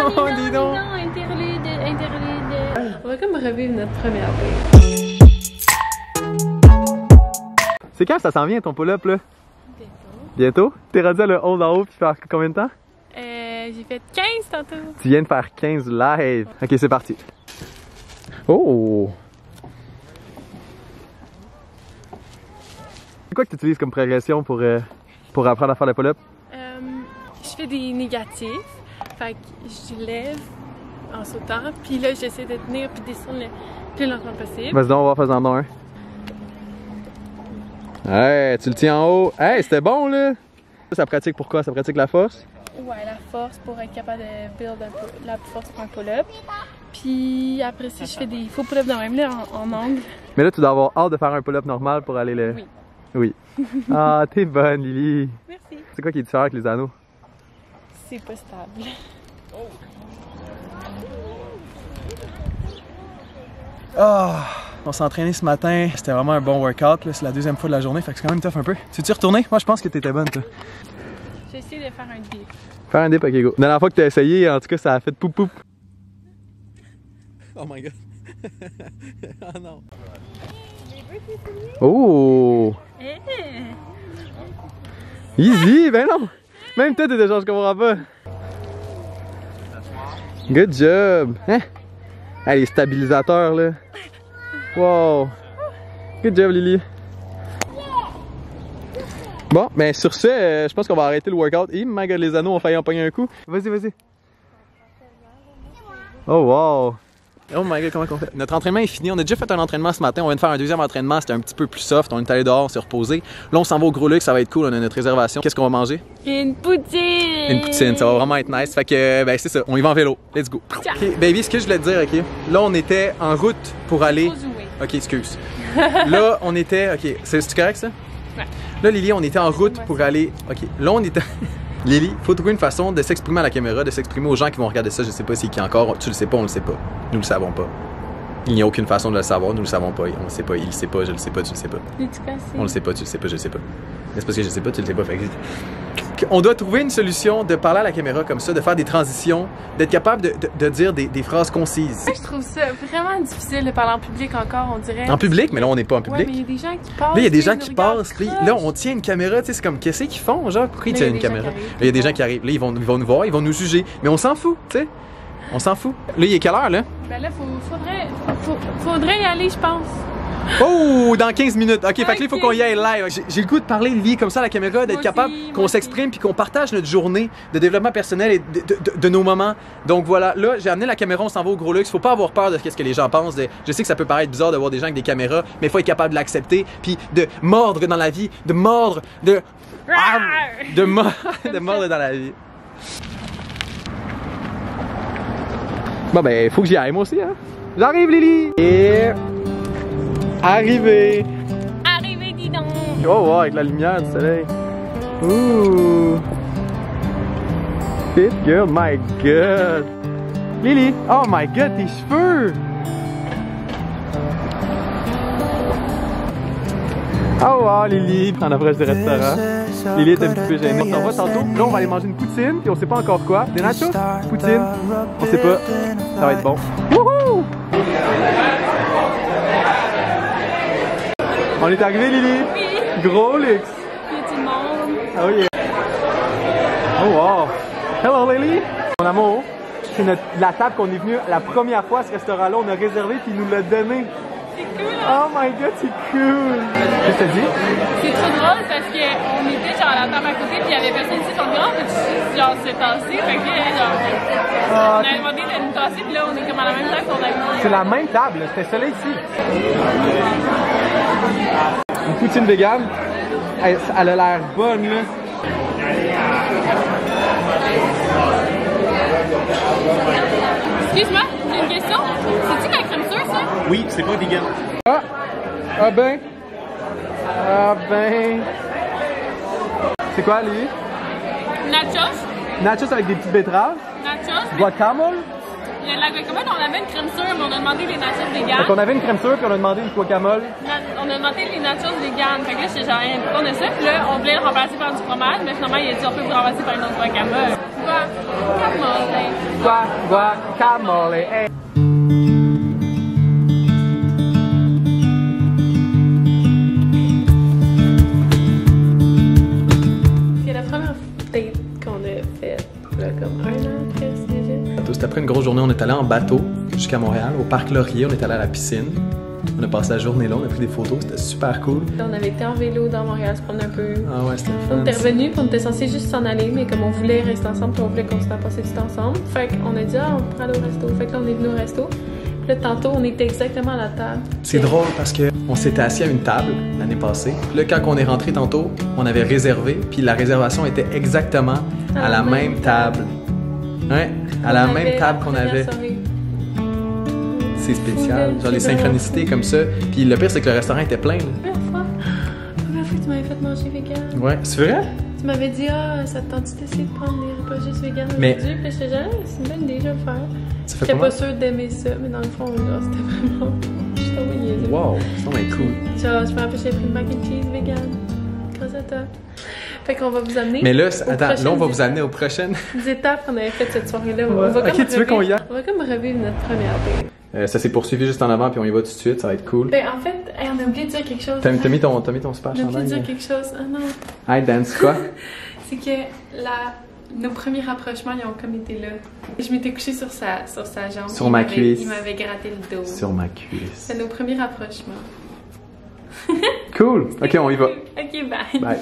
non, dis donc. Non, interlude. On va comme revivre notre première date. C'est quand ça s'en vient ton pull-up là? Bientôt. Bientôt? T'es rendu à le hold en haut puis faire combien de temps? J'ai fait 15 tantôt. Tu viens de faire 15 live. Ok, c'est parti. Oh! C'est quoi que tu utilises comme progression pour apprendre à faire le pull-up? Je fais des négatifs. Fait que je lève en sautant. Puis là, j'essaie de tenir puis descendre le plus lentement possible. Vas-y donc, on va faire un. Hey, tu le tiens en haut. Hey, c'était bon là! Ça pratique pourquoi? Ça pratique la force? Ouais, la force pour être capable de build la force pour un pull-up. Puis après ça, je fais des faux pull-ups de même là, en angle. Mais là, tu dois avoir hâte de faire un pull-up normal pour aller le... Oui. Oui. Ah, t'es bonne, Lily. Merci. C'est quoi qui est différent avec les anneaux? C'est pas stable. On s'est entraîné ce matin. C'était vraiment un bon workout. C'est la deuxième fois de la journée, fait que c'est quand même tough un peu. Tu veux-tu retourner? Moi, je pense que t'étais bonne, toi. J'ai essayé de faire un dip. Faire un dip, ok, go. La dernière fois que t'as essayé, en tout cas, ça a fait poup poup. Oh my god. Oh non. Oh! Easy, ben non! Même toi, t'es déjà, je comprends pas. Good job! Hein? Ah, les stabilisateurs, là. Wow! Good job, Lily. Bon, ben sur ce, je pense qu'on va arrêter le workout. Et my god, les anneaux ont failli en pogner un coup. Vas-y, vas-y. Oh wow! Oh my god, comment on fait? Notre entraînement est fini. On a déjà fait un entraînement ce matin. On vient de faire un deuxième entraînement. C'était un petit peu plus soft. On est allé dehors, on s'est reposé. Là, on s'en va au Gros Luxe. Ça va être cool. On a notre réservation. Qu'est-ce qu'on va manger? Une poutine! Une poutine. Ça va vraiment être nice. Fait que, ben, c'est ça. On y va en vélo. Let's go. Ok, baby, ce que je voulais te dire, ok? Là, on était en route pour aller. Ok, excuse. Là, on était. Ok, c'est correct ça? Ouais. Là, Lily, on était en route pour aller. Ok, là, on était. Lily, faut trouver une façon de s'exprimer à la caméra, de s'exprimer aux gens qui vont regarder ça. Je sais pas c'est qui encore. Tu le sais pas, on le sait pas. Nous le savons pas. Il n'y a aucune façon de le savoir, nous le savons pas, on le sait pas, il le sait pas, je le sais pas, tu le sais pas. On le sait pas, tu le sais pas, je le sais pas. C'est parce que je sais pas, tu le sais pas. Fait que... On doit trouver une solution de parler à la caméra comme ça, de faire des transitions, d'être capable de dire des phrases concises. Je trouve ça vraiment difficile de parler en public encore, on dirait. En public? Mais là, on n'est pas en public. Ouais, mais il y a des gens qui passent. Là, il y a des gens qui passent, puis là, on tient une caméra, tu sais, c'est comme, qu'est-ce qu'ils font, genre? Pourquoi ils tiennent une caméra? Là, il y a des gens qui arrivent, là, ils vont nous voir, ils vont nous juger, mais on s'en fout, tu sais. On s'en fout. Là, il est quelle heure, là? Ben là, faudrait y aller, je pense. Oh, dans 15 minutes. Ok, fait que là, il faut qu'on y aille live. J'ai le goût de parler, Lily, comme ça à la caméra, d'être capable qu'on s'exprime puis qu'on partage notre journée de développement personnel et de nos moments. Donc voilà, là, j'ai amené la caméra, on s'en va au Gros Luxe. Faut pas avoir peur de ce que les gens pensent. Je sais que ça peut paraître bizarre de voir des gens avec des caméras, mais il faut être capable de l'accepter puis de mordre dans la vie, de mordre dans la vie. Bon ben, faut que j'y aille moi aussi, hein. J'arrive, Lily! Et... Arrivé! Arrivé, dis donc! Oh wow, avec la lumière du soleil. Ouh! Fit girl, my god! Lily! Oh my god, tes cheveux! Oh wow, Lily! En approche du restaurant. Lily est un petit peu gênée. On s'en va tantôt. Là, on va aller manger une poutine, puis on sait pas encore quoi. Des nachos? Poutine? On sait pas. Ça va être bon. Wouhou! On est arrivé, Lily? Oui! Gros Luxe! Il y a tout le monde! Oh yeah! Oh wow! Hello, Lily! Mon amour, c'est la table qu'on est venu la première fois à ce restaurant-là. On a réservé, puis il nous l'a donné. C'est cool! Oh my god, c'est cool! Qu'est-ce que t'as dit? C'est trop drôle parce qu'on était genre à la table à côté, puis il y avait personne ici. On dit, oh, peux-tu genre se tasser? Fait que genre, on a demandé de nous tasser, puis là, on est comme à la même table qu'on a mis. C'est la même table, c'était celle-là ici. Une poutine vegan, elle a l'air bonne là. Excuse-moi, j'ai une question. C'est-tu de la crème sûre, ça? Oui, c'est pas vegan. Ah ben. C'est quoi, lui? Nachos. Nachos avec des petites betteraves. Nachos. Guacamole. Il y a de la guacamole, on avait une crème sûre, mais on a demandé les natures véganes. Donc on avait une crème sûre, puis on a demandé une guacamole. On a demandé les natures véganes. Fait que là, j'étais genre, pourquoi on a ça? Puis là, on voulait le remplacer par du fromage, mais finalement, il a dit, on peut vous remplacer par une autre guacamole. Guacamole. Hey. C'est la première date qu'on a faite, là, comme 1 an presque déjà. C'était après une grosse journée, on est allé en bateau jusqu'à Montréal, au parc Laurier, on est allé à la piscine. On a passé la journée là, on a pris des photos, c'était super cool. On avait été en vélo dans Montréal, se promener un peu. Ah ouais, c'était fun. On était revenus, puis on était censé juste s'en aller, mais comme on voulait rester ensemble, puis on voulait continuer à passer du temps ensemble, fait qu'on a dit, ah, on pourrait aller au resto. Fait que là, on est venu au resto. Puis là, tantôt, on était exactement à la table. C'est drôle parce que on s'était assis à une table l'année passée. Puis là, quand on est rentré tantôt, on avait réservé, puis la réservation était exactement à la même table. Ouais, à la même table qu'on avait. C'est spécial, genre les synchronicités comme ça. Puis le pire, c'est que le restaurant était plein. Première fois que tu m'avais fait manger vegan. Ouais, c'est vrai? Tu m'avais dit, ah, ça te tente d'essayer de prendre des repas juste vegan Mais... aujourd'hui? Puis j'étais genre, c'est une bonne idée, je vais le faire. J'étais pas sûre d'aimer ça, mais dans le fond, genre, c'était vraiment. Je suis tombée niaiseuse. Wow, c'est vraiment cool. Genre, je me rappelle, j'ai pris une mac and cheese vegan. Grâce à toi. Fait qu'on va vous amener. Mais là, attends, là, on va vous amener aux prochaines étapes qu'on avait faites cette soirée-là. Ouais. On va Ok, tu veux qu'on y aille? On va comme revivre notre première date. Ça s'est poursuivi juste en avant, puis on y va tout de suite, ça va être cool. Ben, en fait, hey, on a oublié de dire quelque chose. T'as mis ton super On a oublié de chandail. dire quelque chose. Ah non. Hey, dance quoi? C'est que nos premiers rapprochements, ils ont comme été là. Je m'étais couchée sur sa jambe. Sur ma cuisse. Il m'avait gratté le dos. Sur ma cuisse. C'est nos premiers rapprochements. Cool! Ok, on y va. Ok, bye. Bye.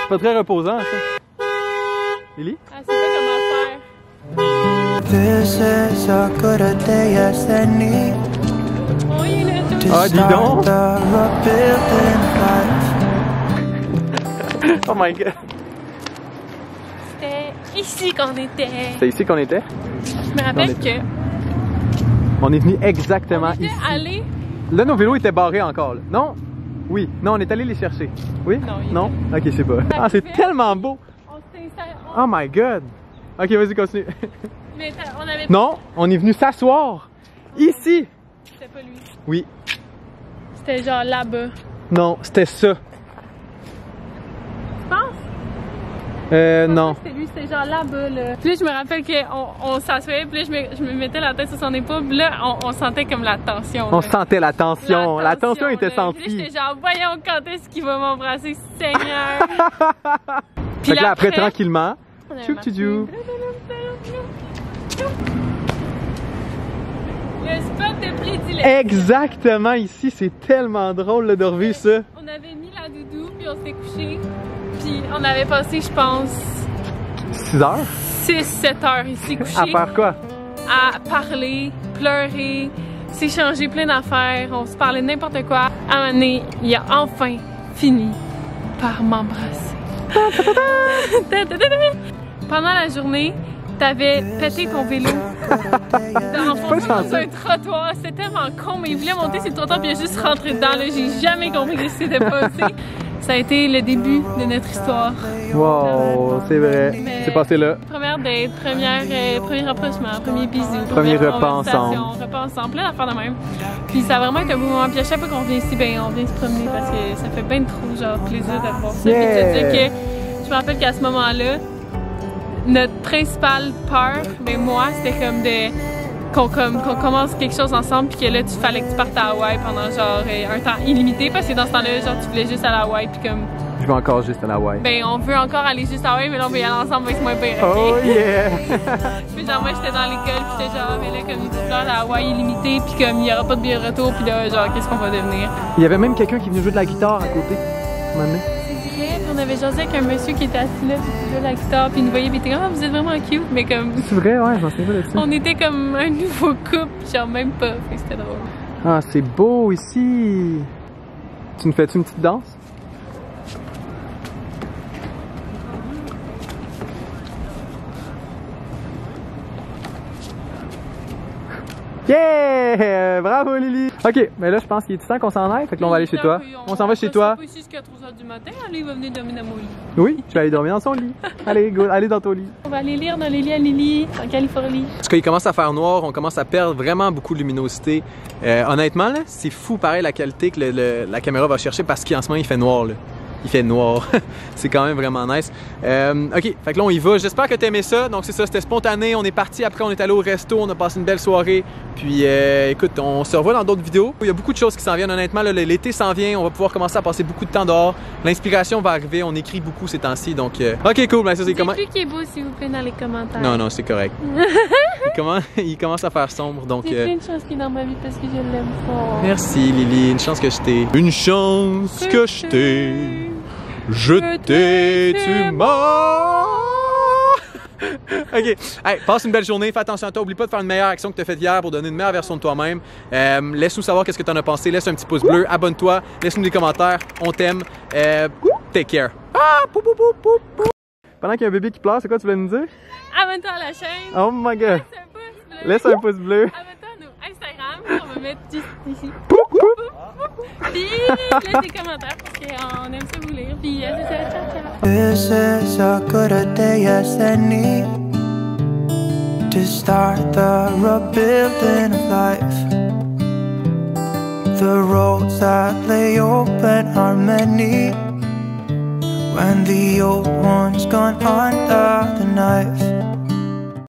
C'est pas très reposant, ça. Lily? Ah, c'est pas comment faire. This is a good a day as any. Oh, il est là, tout. Ah, dis donc! Oh my god! C'était ici qu'on était. C'est ici qu'on était? Je me rappelle que. On est venu exactement On était ici. allé. Là, nos vélos étaient barrés encore. Là. Non? Oui. Non, on est allé les chercher. Oui? Non, Ok, je sais pas. Ah, c'est tellement beau! On s'était installé. Oh my god! Ok, vas-y, continue. Mais on avait. Non, on est venu s'asseoir. Ici! C'était pas lui. Oui. C'était genre là-bas. Non, c'était ça. Tu penses? Non. C'était lui, c'était genre là-bas, là. Puis là, je me rappelle qu'on s'assoyait, puis là, je me mettais la tête sur son épaule, puis là, on sentait comme la tension. On là. sentait la tension. La tension était là. Puis là, sentie. j'étais genre, voyons quand est-ce qu'il va m'embrasser, Seigneur. Puis Fait que là, après, tranquillement. on avait Tchouk marché. tchou. Le spot de prédilection. Exactement ici, c'est tellement drôle là, de revivre ça. On avait mis la doudou, puis on s'était couché. Puis on avait passé, je pense, 6 heures? 6-7 heures ici couchés. À faire quoi? À parler, pleurer, s'échanger plein d'affaires, on se parlait de n'importe quoi. À un moment donné, il a enfin fini par m'embrasser. Pendant la journée, t'avais pété ton vélo enfoncé dans un trottoir. C'était tellement con, mais il voulait monter sur le trottoir puis il a juste rentré dedans. J'ai jamais compris ce qui s'était passé. Ça a été le début de notre histoire. Wow, c'est vrai. C'est passé là. Première date, premier rapprochement, premier bisou, Premier première repas conversation, ensemble. repas ensemble, plein d'affaires de même. Puis ça a vraiment été un beau moment. Puis à chaque fois qu'on vient ici, ben on vient se promener parce que ça fait bien trop genre plaisir d'avoir ça. Yeah. Puis de dire que je me rappelle qu'à ce moment-là, notre principale peur, ben moi, c'était comme qu'on commence quelque chose ensemble puis que là, tu fallait que tu partes à Hawaï pendant genre un temps illimité parce que dans ce temps-là, genre tu voulais juste aller à Hawaï puis comme... Je vais encore juste à Hawaï. Ben on veut encore aller juste à Hawaï mais là on veut y aller ensemble, c'est moins pire, ok? Oh yeah! Puis genre moi j'étais dans l'école puis j'étais genre mais là comme tu pleures à Hawaï illimité puis comme il y aura pas de billet de retour puis là genre qu'est-ce qu'on va devenir? Il y avait même quelqu'un qui venait jouer de la guitare à côté. Maintenant. C'est vrai, puis on avait jasé avec un monsieur qui était assis là puis qui jouait de la guitare puis il nous voyait puis il était comme ah, vous êtes vraiment cute mais comme... C'est vrai, ouais, j'en sais pas de ça. On était comme un nouveau couple, genre même pas, fait que c'était drôle. Ah, c'est beau ici! Tu nous fais-tu une petite danse? Yeah! Bravo Lily! Ok, mais là je pense qu'il est temps qu'on s'en aille, fait que là on va aller chez toi. On s'en va chez toi. On va ici jusqu'à 3h du matin, allez, il va venir dormir dans mon lit. Oui, je vais aller dormir dans son lit. Allez, go, allez dans ton lit. On va aller lire dans les lits à Lily, en Californie. Parce qu'il commence à faire noir, on commence à perdre vraiment beaucoup de luminosité. Honnêtement, là, c'est fou pareil la qualité que la caméra va chercher parce qu'en ce moment il fait noir. Là. Il fait noir. C'est quand même vraiment nice. Ok, fait que là on y va. J'espère que t'aimais ça. Donc c'est ça, c'était spontané. On est parti après, on est allé au resto, on a passé une belle soirée. Puis écoute, on se revoit dans d'autres vidéos. Il y a beaucoup de choses qui s'en viennent honnêtement. L'été s'en vient, on va pouvoir commencer à passer beaucoup de temps dehors. L'inspiration va arriver, on écrit beaucoup ces temps-ci. Donc ok, cool. Ben, ça, c'est comment... Dites-lui qu'il est beau s'il vous plaît dans les commentaires. Non, non, c'est correct. il commence à faire sombre. Donc C'est une chance qu'il est dans ma vie parce que je l'aime fort. Merci Lily, une chance que je t'ai. Une chance que je t'ai. Je t'ai, tu m'as. Ok, hey, passe une belle journée, fais attention à toi, oublie pas de faire une meilleure action que tu as faite hier pour donner une meilleure version de toi-même. Laisse-nous savoir qu'est-ce que tu en as pensé, laisse un petit pouce bleu, abonne-toi, laisse-nous des commentaires, on t'aime. Take care. Ah, pou, pou, pou, pou, pou. Pendant qu'il y a un bébé qui pleure, c'est quoi tu voulais nous dire? Abonne-toi à la chaîne. Oh my god. Laisse un pouce bleu. Laisse un pouce bleu. Abonne-toi à nos Instagram, on va mettre juste ici. Pou, pou. Puis laisse des commentaires parce qu'on aime ça vous lire. Puis c'est ça, ciao ciao. This is a good day as any to start the rebuilding of life. The roads that lay open are many when the old one's gone under the knife.